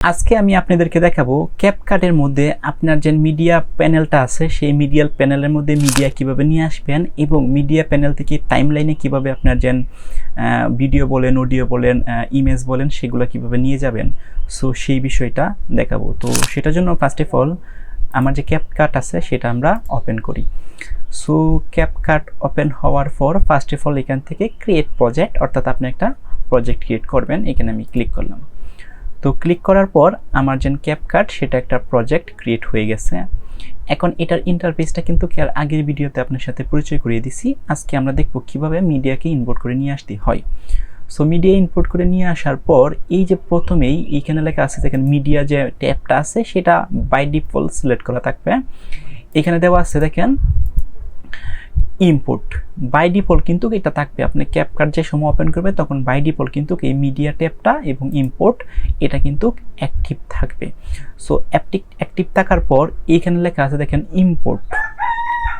আজকে আমি আপনাদেরকে দেখাবো ক্যাপকাটের মধ্যে আপনার যে মিডিয়া প্যানেলটা আছে সেই মিডিয়া প্যানেলের মধ্যে মিডিয়া কিভাবে নিয়ে আসবেন এবং মিডিয়া প্যানেল থেকে টাইমলাইনে কিভাবে আপনার যে ভিডিও বলেন, অডিও বলেন, ইমেজ বলেন সেগুলো কিভাবে নিয়ে যাবেন। সো সেই বিষয়টা দেখাবো। তো সেটার জন্য ফার্স্ট অফ অল আমার যে ক্যাপকাট আছে সেটা আমরা ওপেন করি। সো ক্যাপকাট ওপেন হওয়ার পর ফার্স্ট অফ অল এখান থেকে ক্রিয়েট প্রজেক্ট, অর্থাৎ আপনি একটা প্রজেক্ট ক্রিয়েট করবেন। এখানে আমি ক্লিক করলাম। তো ক্লিক করার পর আমার যে ক্যাপকাট সেটা একটা প্রজেক্ট ক্রিয়েট হয়ে গেছে। এখন এটার ইন্টারফেসটা কিন্তু আগের ভিডিওতে আপনার সাথে পরিচয় করিয়ে দিছি। আজকে আমরা দেখব কিভাবে মিডিয়াকে ইম্পোর্ট করে নিয়ে আসতে হয়। সো মিডিয়া ইম্পোর্ট করে নিয়ে আসার পর এই যে প্রথমেই এইখানে লেখা আছে দেখেন মিডিয়া যে ট্যাবটা আছে সেটা বাই ডিফল্ট সিলেক্ট করা থাকবে। এখানে দেওয়া আছে দেখেন ইম্পোর্ট, বাই ডিফল্ট কিন্তু এটা থাকবে। আপনি ক্যাপকাট যে সময় ওপেন করবে তখন বাই ডিফল্ট কিন্তু এই মিডিয়া ট্যাবটা এবং ইম্পোর্ট এটা কিন্তু অ্যাক্টিভ থাকবে। সো অ্যাক্টিভ থাকার পর এখানে লেখা আছে দেখেন ইম্পোর্ট,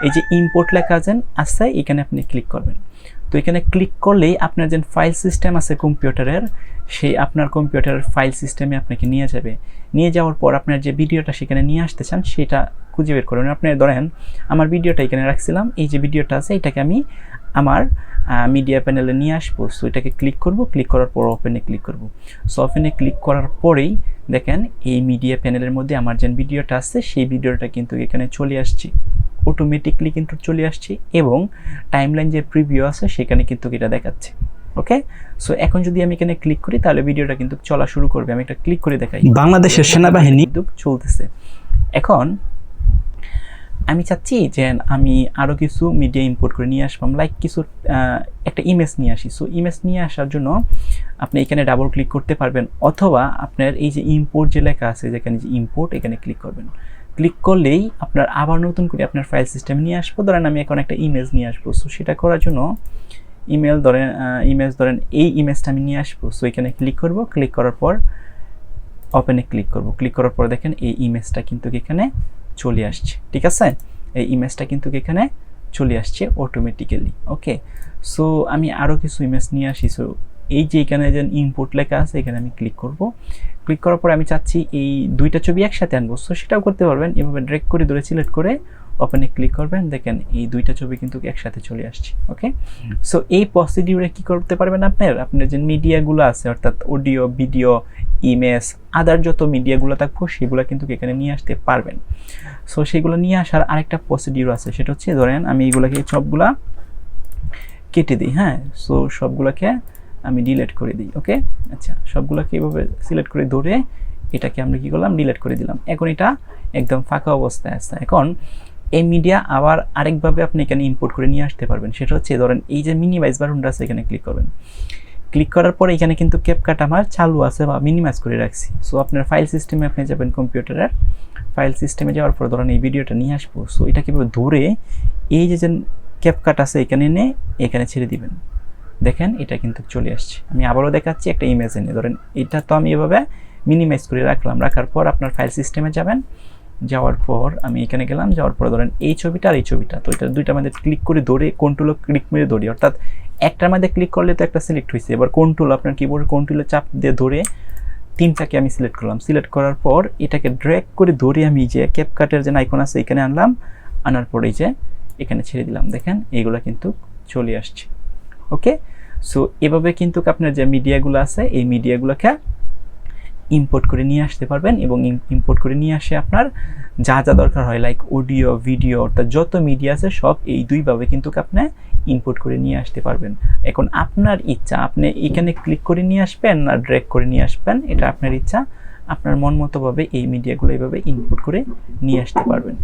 এই যে ইম্পোর্ট লেখা আছে এখানে আপনি ক্লিক করবেন। তো এখানে ক্লিক করলেই আপনার যে ফাইল সিস্টেম আছে কম্পিউটারের, সেই আপনার কম্পিউটারের ফাইল সিস্টেমে আপনাকে নিয়ে যাবে। নিয়ে যাওয়ার পর আপনার যে ভিডিওটা সেখানে নিয়ে আসতে চান সেটা খুঁজে বের করবেন। আপনি ধরেন আমার ভিডিওটা এখানে রাখছিলাম, এই যে ভিডিওটা আছে এটাকে আমি আমার মিডিয়া প্যানেলে নিয়ে আসবো। সো এটাকে ক্লিক করব, ক্লিক করার পর ওপেনে ক্লিক করব। সো ওপেনে ক্লিক করার পরেই দেখেন এই মিডিয়া প্যানেলের মধ্যে আমার যে ভিডিওটা আছে সেই ভিডিওটা কিন্তু এখানে চলে আসছে, অটোমেটিকলি কিন্তু চলে আসছে এবং টাইমলাইন যে প্রিভিউ আছে সেখানে কিন্তু এটা দেখাচ্ছে। ওকে, সো এখন যদি আমি এখানে ক্লিক করি তাহলে ভিডিওটা কিন্তু চলা শুরু করবে। আমি একটা ক্লিক করে দেখাই, বাংলাদেশের সেনাবাহিনী কিন্তু চলতেছে। এখন আমি চাচ্ছি যে আমি আরও কিছু মিডিয়া ইম্পোর্ট করে নিয়ে আসলাম, লাইক কিছু একটা ইমেজ নিয়ে আসি। সো ইমেজ নিয়ে আসার জন্য আপনি এখানে ডাবল ক্লিক করতে পারবেন, অথবা আপনার এই যে ইম্পোর্ট যে লেখা আছে যেখানে যে ইম্পোর্ট এখানে ক্লিক করবেন। ক্লিক করলেই আপনার আবার নতুন করে আপনার ফাইল সিস্টেমে নিয়ে আসবো। ধরেন আমি এখন একটা ইমেজ নিয়ে আসবো। সো সেটা করার জন্য ইমেজ ধরেন এই ইমেজটা আমি নিয়ে আসবো। সো এখানে ক্লিক করব, ক্লিক করার পর ওপেনে ক্লিক করব। ক্লিক করার পর দেখেন এই ইমেজটা কিন্তু এখানে চলে আসছে। ঠিক আছে, এই ইমেজটা কিন্তু এখানে চলে আসছে অটোমেটিক্যালি। ওকে, সো আমি আরও কিছু ইমেজ নিয়ে আসি। সো এই যে এখানে যে ইম্পোর্ট লেখা আছে এখানে আমি ক্লিক করব। ক্লিক করার পর আমি চাচ্ছি এই দুইটা ছবি একসাথে আনবো। সো সেটাও করতে পারবেন, এভাবে ড্র্যাগ করে ধরে সিলেক্ট করে ওপেনে ক্লিক করবেন। দেখেন এই দুইটা ছবি কিন্তু একসাথে চলে আসছে। ওকে, সো এই প্রসিডিউরে কি করতে পারবেন আপনার যে মিডিয়াগুলো আছে, অর্থাৎ অডিও, ভিডিও, ইমেজ, আদার যত মিডিয়াগুলো থাকবো সেগুলো কিন্তু এখানে নিয়ে আসতে পারবেন। সো সেগুলো নিয়ে আসার আরেকটা প্রসিডিউর আছে, সেটা হচ্ছে ধরেন আমি এইগুলোকে সবগুলা কেটে দিই। হ্যাঁ, সো সবগুলোকে আমি ডিলিট করে দিই। ওকে, আচ্ছা, সবগুলোকে এইভাবে সিলেক্ট করে ধরে এটাকে আমরা কি করলাম, ডিলিট করে দিলাম। এখন এটা একদম ফাঁকা অবস্থায় আছে। এখন এই মিডিয়া আবার আরেকভাবে আপনি এখানে ইম্পোর্ট করে নিয়ে আসতে পারবেন, সেটা হচ্ছে ধরেন এই যে মিনিমাইজ বাটনটা আছে এখানে ক্লিক করবেন। ক্লিক করার পরে এখানে কিন্তু ক্যাপকাট আমার চালু আছে বা মিনিমাইজ করে রাখছি। সো আপনার ফাইল সিস্টেমে আপনি যাবেন, কম্পিউটারের ফাইল সিস্টেমে যাওয়ার পর ধরেন এই ভিডিওটা নিয়ে আসবো। সো এটা কীভাবে ধরে এই যে ক্যাপকাট আছে এখানে এনে এখানে ছেড়ে দিবেন। দেখেন এটা কিন্তু চলে আসছে। আমি আবারও দেখাচ্ছি একটা ইমেজ এনে, ধরেন এটা তো আমি এভাবে মিনিমাইজ করে রাখলাম। রাখার পর আপনার ফাইল সিস্টেমে যাবেন, যাওয়ার পর আমি এখানে গেলাম, যাওয়ার পর ধরেন এই ছবিটা আর এই ছবিটা, তো এটা দুইটার মধ্যে ক্লিক করে ধরে কন্ট্রোল ক্লিক মেরে ধরি, অর্থাৎ একটার মধ্যে ক্লিক করলে তো একটা সিলেক্ট হয়েছে, এবার কন্ট্রোল আপনার কিবোর্ড কন্ট্রোলে চাপ দিয়ে ধরে তিনটাকে আমি সিলেক্ট করলাম। সিলেক্ট করার পর এটাকে ড্র্যাগ করে ধরে আমি যে ক্যাপকাটের যে আইকন আছে এখানে আনলাম, আনার পরে যে এখানে ছেড়ে দিলাম। দেখেন এইগুলো কিন্তু চলে আসছে। ওকে, সো এভাবে কিন্তু আপনার যে মিডিয়াগুলো আছে এই মিডিয়াগুলোকে ইম্পোর্ট করে নিয়ে আসতে পারবেন এবং ইম্পোর্ট করে নিয়ে আসে আপনার যা যা দরকার হয়, লাইক অডিও, ভিডিও, অর্থাৎ যত মিডিয়া আছে সব এই দুইভাবে কিন্তু আপনি ইম্পোর্ট করে নিয়ে আসতে পারবেন। এখন আপনার ইচ্ছা, আপনি এখানে ক্লিক করে নিয়ে আসবেন না ড্র্যাগ করে নিয়ে আসবেন, এটা আপনার ইচ্ছা। আপনার মন মতোভাবে এই মিডিয়াগুলো এইভাবে ইম্পোর্ট করে নিয়ে আসতে পারবেন।